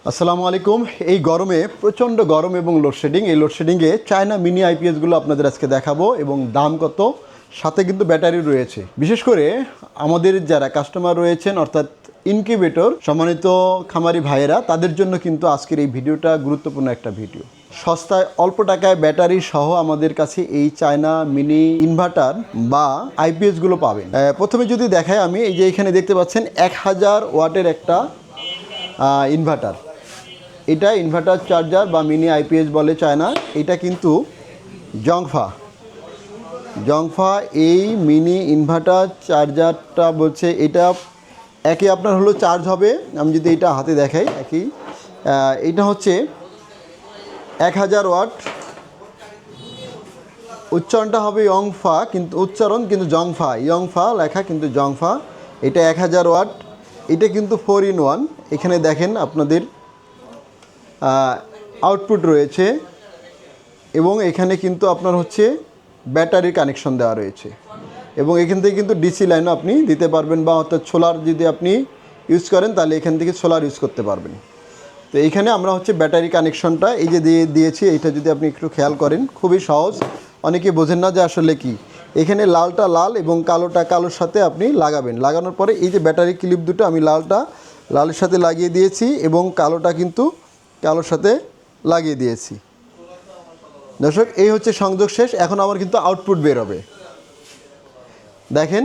আসসালামু আলাইকুম। এই গরমে প্রচণ্ড গরম এবং লোডশেডিং, এই লোডশেডিংয়ে চায়না মিনি আইপিএসগুলো আপনাদের আজকে দেখাবো এবং দাম কত, সাথে কিন্তু ব্যাটারি রয়েছে। বিশেষ করে আমাদের যারা কাস্টমার রয়েছেন অর্থাৎ ইনকিউবেটর সম্মানিত খামারি ভাইয়েরা, তাদের জন্য কিন্তু আজকের এই ভিডিওটা গুরুত্বপূর্ণ একটা ভিডিও। সস্তায় অল্প টাকায় ব্যাটারি সহ আমাদের কাছে এই চায়না মিনি ইনভার্টার বা আইপিএসগুলো পাবেন। প্রথমে যদি দেখাই আমি, এই যে এখানে দেখতে পাচ্ছেন 1000 ওয়াটের একটা ইনভার্টার। এটা ইনভার্টার চার্জার বা মিনি আইপিএস বলে চায়না। এটা কিন্তু জংফা এই মিনি ইনভার্টার চার্জারটা বলছে এটা একই আপনার হলো চার্জ হবে। আমি যদি এটা হাতে দেখাই, একই এটা হচ্ছে 1000 ওয়াট, উচ্চারণটা হবে ইয়ংফা, কিন্তু উচ্চারণ কিন্তু ইয়ংফা লেখা কিন্তু জংফা। এটা 1000 ওয়াট। এটা কিন্তু 4 in 1। এখানে দেখেন আপনাদের আউটপুট রয়েছে এবং এখানে কিন্তু আপনার হচ্ছে ব্যাটারির কানেকশন দেওয়া রয়েছে এবং এখান থেকে কিন্তু ডিসি লাইনও আপনি দিতে পারবেন, বা অর্থাৎ সোলার যদি আপনি ইউজ করেন তাহলে এখান থেকে সোলার ইউজ করতে পারবেন। তো এইখানে আমরা হচ্ছে ব্যাটারি কানেকশনটা এই যে দিয়েছি, এটা যদি আপনি একটু খেয়াল করেন খুবই সহজ। অনেকে বোঝেন না যে আসলে কি। এখানে লালটা লাল এবং কালোটা কালোর সাথে আপনি লাগাবেন। লাগানোর পরে এই যে ব্যাটারি ক্লিপ দুটো আমি লালের সাথে লাগিয়ে দিয়েছি এবং কালোটা কিন্তু কালোর সাথে লাগিয়ে দিয়েছি। দর্শক, এই হচ্ছে সংযোগ শেষ। এখন আমার কিন্তু আউটপুট বের হবে, দেখেন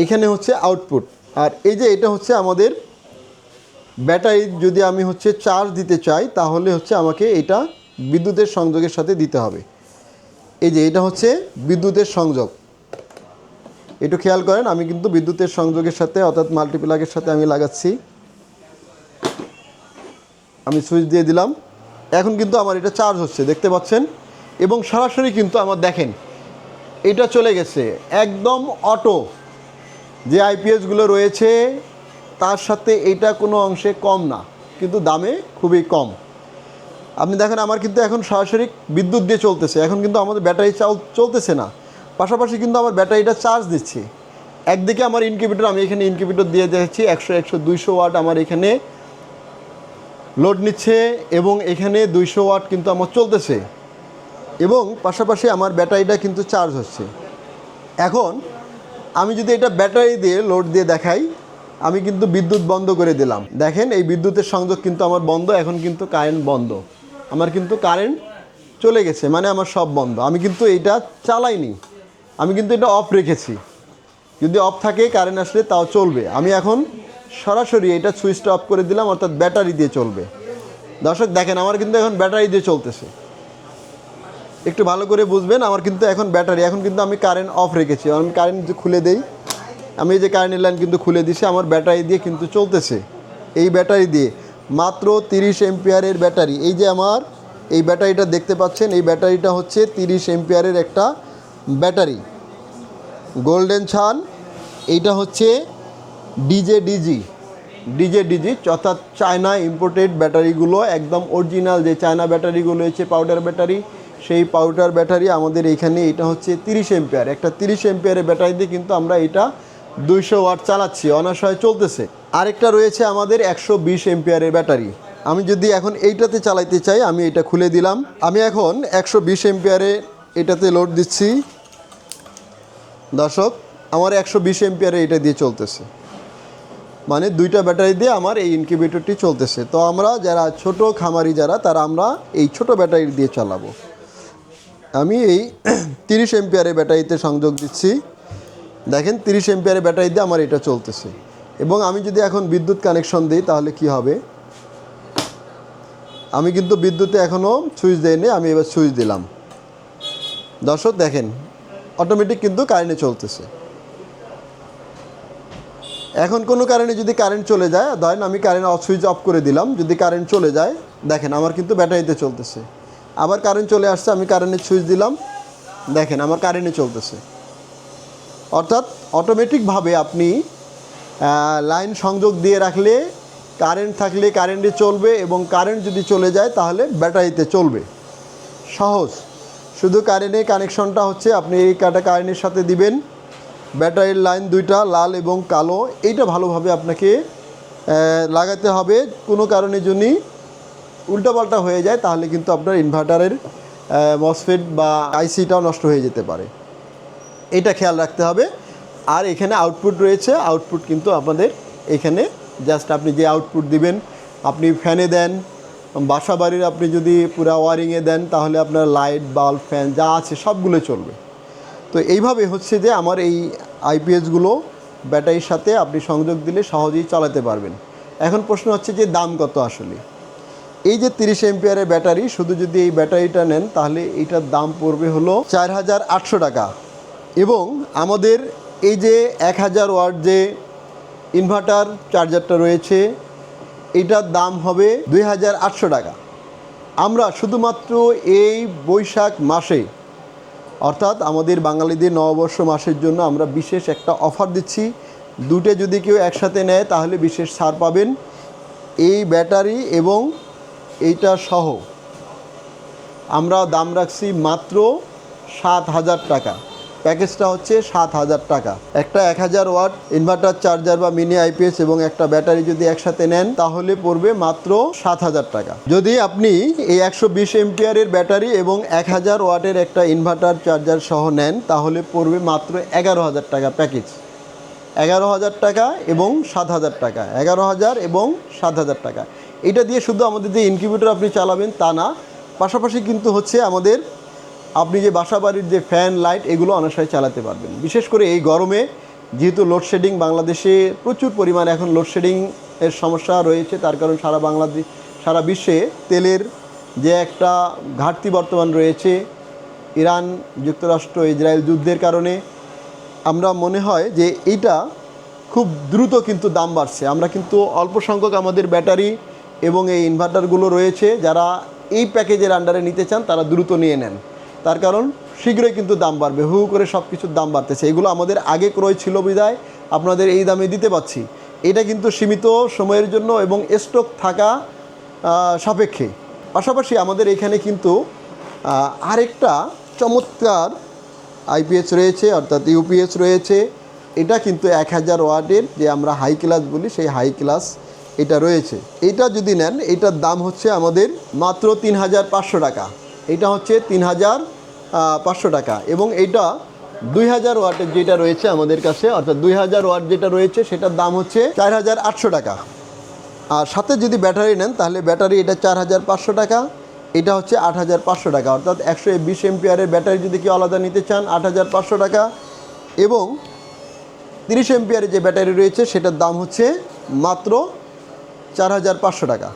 এখানে হচ্ছে আউটপুট। আর এই যে এটা হচ্ছে আমাদের ব্যাটারি। যদি আমি হচ্ছে চার্জ দিতে চাই তাহলে হচ্ছে আমাকে এটা বিদ্যুতের সংযোগের সাথে দিতে হবে। এই যে এটা হচ্ছে বিদ্যুতের সংযোগ, একটু খেয়াল করেন। আমি কিন্তু বিদ্যুতের সংযোগের সাথে অর্থাৎ মাল্টিপ্লাগের সাথে আমি লাগাচ্ছি। আমি সুইচ দিয়ে দিলাম, এখন কিন্তু আমার এটা চার্জ হচ্ছে, দেখতে পাচ্ছেন। এবং সরাসরি কিন্তু আমার দেখেন এটা চলে গেছে একদম অটো। যে আইপিএসগুলো রয়েছে তার সাথে এটা কোনো অংশে কম না, কিন্তু দামে খুবই কম। আপনি দেখেন আমার কিন্তু এখন সরাসরি বিদ্যুৎ দিয়ে চলতেছে। এখন কিন্তু আমাদের ব্যাটারি চলতেছে না, পাশাপাশি কিন্তু আমার ব্যাটারিটা চার্জ দিচ্ছে। একদিকে আমার ইনকিউবেটর, আমি এখানে ইনকিউবেটর দিয়ে যাচ্ছি 100-200 ওয়াট আমার এখানে লোড নিচ্ছে এবং এখানে 200 ওয়াট কিন্তু আমার চলতেছে এবং পাশাপাশি আমার ব্যাটারিটা কিন্তু চার্জ হচ্ছে। এখন আমি যদি এটা ব্যাটারি দিয়ে লোড দিয়ে দেখাই, আমি কিন্তু বিদ্যুৎ বন্ধ করে দিলাম। দেখেন এই বিদ্যুতের সংযোগ কিন্তু আমার বন্ধ। এখন কিন্তু কারেন্ট বন্ধ, আমার কিন্তু কারেন্ট চলে গেছে, মানে আমার সব বন্ধ। আমি কিন্তু এটা চালাইনি, আমি কিন্তু এটা অফ রেখেছি। যদি অফ থাকে কারেন্ট আসলে তাও চলবে। আমি এখন সরাসরি এটা সুইচটা অফ করে দিলাম, অর্থাৎ ব্যাটারি দিয়ে চলবে। দর্শক দেখেন আমার কিন্তু এখন ব্যাটারি দিয়ে চলতেছে। একটু ভালো করে বুঝবেন, আমার কিন্তু এখন ব্যাটারি, এখন কিন্তু আমি কারেন্ট অফ রেখেছি। আমি কারেন্ট খুলে দেই, আমি এই যে কারেন্টের লাইন কিন্তু খুলে দিছি, আমার ব্যাটারি দিয়ে কিন্তু চলতেছে। এই ব্যাটারি দিয়ে মাত্র 30 এম্পিয়ারের ব্যাটারি। এই যে আমার এই ব্যাটারিটা দেখতে পাচ্ছেন, এই ব্যাটারিটা হচ্ছে 30 এম্পিয়ারের একটা ব্যাটারি, গোল্ডেন ছান। এইটা হচ্ছে ডিজে ডিজি, অর্থাৎ চায়না ইম্পোর্টেড ব্যাটারিগুলো, একদম অরিজিনাল যে চায়না ব্যাটারিগুলো রয়েছে পাউডার ব্যাটারি, সেই পাউডার ব্যাটারি আমাদের এইখানে। এটা হচ্ছে 30 এম্পিয়ার, একটা 30 এম্পিয়ারের ব্যাটারি দিয়ে কিন্তু আমরা এটা 200 ওয়াট চালাচ্ছি, অনায়াসে চলতেছে। আরেকটা রয়েছে আমাদের 120 এম্পিয়ারের ব্যাটারি। আমি যদি এখন এইটাতে চালাইতে চাই, আমি এটা খুলে দিলাম। আমি এখন 120 এম্পিয়ারে এটাতে লোড দিচ্ছি। দর্শক, আমার 120 এম্পিয়ারে এটা দিয়ে চলতেছে, মানে দুইটা ব্যাটারি দিয়ে আমার এই ইনকিউবেটরটি চলতেছে। তো আমরা যারা ছোট খামারি তারা আমরা এই ছোট ব্যাটারি দিয়ে চালাবো। আমি এই 30 এম্পিয়ারের ব্যাটারিতে সংযোগ দিচ্ছি। দেখেন 30 এম্পিয়ারের ব্যাটারি দিয়ে আমার এটা চলতেছে। এবং আমি যদি এখন বিদ্যুৎ কানেকশন দিই তাহলে কি হবে, আমি কিন্তু বিদ্যুতে এখনও সুইচ দেইনি, আমি এবার সুইচ দিলাম। দর্শক দেখেন অটোমেটিক কিন্তু কারেন্টে চলতেছে। এখন কোনো কারণে যদি কারেন্ট চলে যায়, ধরেন আমি কারেন্ট সুইচ অফ করে দিলাম, যদি কারেন্ট চলে যায় দেখেন আমার কিন্তু ব্যাটারিতে চলতেছে। আবার কারেন্ট চলে আসছে, আমি কারেন্টের সুইচ দিলাম, দেখেন আমার কারেন্টে চলতেছে। অর্থাৎ অটোমেটিকভাবে আপনি লাইন সংযোগ দিয়ে রাখলে কারেন্ট থাকলে কারেন্টে চলবে এবং কারেন্ট যদি চলে যায় তাহলে ব্যাটারিতে চলবে। সহজ, শুধু কারেন্টের কানেকশনটা হচ্ছে আপনি এই কারেন্টের সাথে দিবেন। ব্যাটারির লাইন দুইটা লাল এবং কালো, এইটা ভালোভাবে আপনাকে লাগাতে হবে। কোনো কারণে যদি উল্টাপাল্টা হয়ে যায় তাহলে কিন্তু আপনার ইনভার্টারের মসফেট বা আইসিটাও নষ্ট হয়ে যেতে পারে, এটা খেয়াল রাখতে হবে। আর এখানে আউটপুট রয়েছে, আউটপুট কিন্তু আপনাদের এখানে জাস্ট আপনি যে আউটপুট দিবেন, আপনি ফ্যানে দেন, বাসা বাড়ির আপনি যদি পুরা ওয়ারিংয়ে দেন তাহলে আপনার লাইট বাল্ব ফ্যান যা আছে সবগুলো চলবে। তো এইভাবে হচ্ছে যে আমার এই আইপিএসগুলো ব্যাটারির সাথে আপনি সংযোগ দিলে সহজেই চালাতে পারবেন। এখন প্রশ্ন হচ্ছে যে দাম কত আসলে। এই যে 30 এম্পিয়ারের ব্যাটারি, শুধু যদি এই ব্যাটারিটা নেন তাহলে এইটার দাম পড়বে হলো 4800 টাকা। এবং আমাদের এই যে 1000 ওয়াট যে ইনভার্টার চার্জারটা রয়েছে এইটার দাম হবে 2800 টাকা। আমরা শুধুমাত্র এই বৈশাখ মাসে, অর্থাৎ আমাদের বাঙালিদের নববর্ষ মাসের জন্য আমরা বিশেষ একটা অফার দিচ্ছি। দুটো যদি কেউ একসাথে নেয় তাহলে বিশেষ ছাড় পাবেন। এই ব্যাটারি এবং এইটা সহ আমরা দাম রাখছি মাত্র 7000 টাকা। প্যাকেজটা হচ্ছে 7000 টাকা। একটা 1000 ওয়াট ইনভার্টার চার্জার বা মিনি আইপিএস এবং একটা ব্যাটারি যদি একসাথে নেন তাহলে পড়বে মাত্র 7000 টাকা। যদি আপনি এই 120 এম্পিয়ারের ব্যাটারি এবং 1000 ওয়াটের একটা ইনভার্টার চার্জার সহ নেন তাহলে পড়বে মাত্র 11000 টাকা প্যাকেজ। 11000 টাকা এবং 7000 টাকা, 11000 এবং 7000 টাকা। এটা দিয়ে শুধু আমাদের যে ইনকিউবেটর আপনি চালাবেন তা না, পাশাপাশি কিন্তু হচ্ছে আমাদের আপনি যে বাসা বাড়ির যে ফ্যান লাইট এগুলো অনায়াসে চালাতে পারবেন। বিশেষ করে এই গরমে যেহেতু লোডশেডিং বাংলাদেশে প্রচুর পরিমাণে এখন লোডশেডিংয়ের সমস্যা রয়েছে, তার কারণ সারা বিশ্বে তেলের যে একটা ঘাটতি বর্তমান রয়েছে, ইরান যুক্তরাষ্ট্র ইসরায়েল যুদ্ধের কারণে আমরা মনে হয় যে এইটা খুব দ্রুত কিন্তু দাম বাড়ছে। আমরা কিন্তু অল্প সংখ্যক আমাদের ব্যাটারি এবং এই ইনভার্টারগুলো রয়েছে, যারা এই প্যাকেজের আন্ডারে নিতে চান তারা দ্রুত নিয়ে নেন, তার কারণ শীঘ্রই কিন্তু দাম বাড়বে, হু করে সব কিছুর দাম বাড়তেছে। এগুলো আমাদের আগে ক্রয় ছিল বিধায় আপনাদের এই দামে দিতে পারছি। এটা কিন্তু সীমিত সময়ের জন্য এবং স্টক থাকা সাপেক্ষে। পাশাপাশি আমাদের এখানে কিন্তু আরেকটা চমৎকার আইপিএস রয়েছে, অর্থাৎ ইউপিএস রয়েছে। এটা কিন্তু 1000 ওয়াটের যে আমরা হাই ক্লাস বলি সেই হাই ক্লাস এটা রয়েছে। এটা যদি নেন এটার দাম হচ্ছে আমাদের মাত্র 3500 টাকা। এটা হচ্ছে 3500 টাকা। এবং এটা 2000 ওয়াটের যেটা রয়েছে আমাদের কাছে, অর্থাৎ 2000 ওয়াট যেটা রয়েছে সেটার দাম হচ্ছে 4800 টাকা। আর সাথে যদি ব্যাটারি নেন তাহলে ব্যাটারি এটা 4500 টাকা, এটা হচ্ছে 8500 টাকা। অর্থাৎ 120 এম্পিয়ারের ব্যাটারি যদি কেউ আলাদা নিতে চান 8500 টাকা। এবং 30 এম্পিয়ারের যে ব্যাটারি রয়েছে সেটার দাম হচ্ছে মাত্র 4500 টাকা।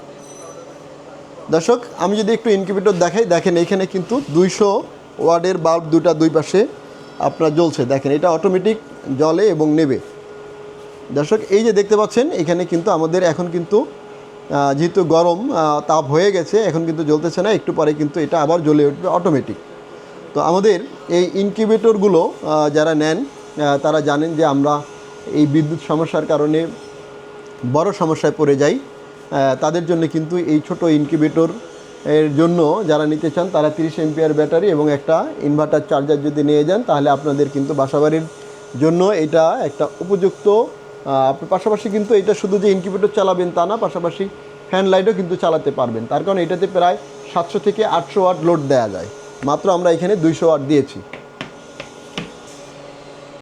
দর্শক, আমি যদি একটু ইনকিউবেটর দেখাই, দেখেন এখানে কিন্তু 200 ওয়াটের বাল্ব দুই পাশে আপনার জ্বলছে। দেখেন এটা অটোমেটিক জ্বলে এবং নেবে। দর্শক, এই যে দেখতে পাচ্ছেন এখানে কিন্তু আমাদের এখন কিন্তু যেহেতু গরম তাপ হয়ে গেছে, এখন কিন্তু জ্বলতেছে না, একটু পরে কিন্তু এটা আবার জ্বলে উঠবে অটোমেটিক। তো আমাদের এই ইনকিউবেটরগুলো যারা নেন তারা জানেন যে আমরা এই বিদ্যুৎ সমস্যার কারণে বড় সমস্যায় পড়ে যাই। তাদের জন্য কিন্তু এই ছোট ইনকিউবেটর এর জন্য যারা নিতে চান তারা 30 এম্পিয়ার ব্যাটারি এবং একটা ইনভার্টার চার্জার যদি নিয়ে যান তাহলে আপনাদের কিন্তু বাসাবাড়ির জন্য এটা একটা উপযুক্ত। পাশাপাশি কিন্তু এটা শুধু যে ইনকিউবেটর চালাবেন তা না, পাশাপাশি ফ্যান লাইটও কিন্তু চালাতে পারবেন, তার কারণ এটাতে প্রায় 700 থেকে 800 ওয়াট লোড দেওয়া যায়। মাত্র আমরা এখানে 200 ওয়াট দিয়েছি।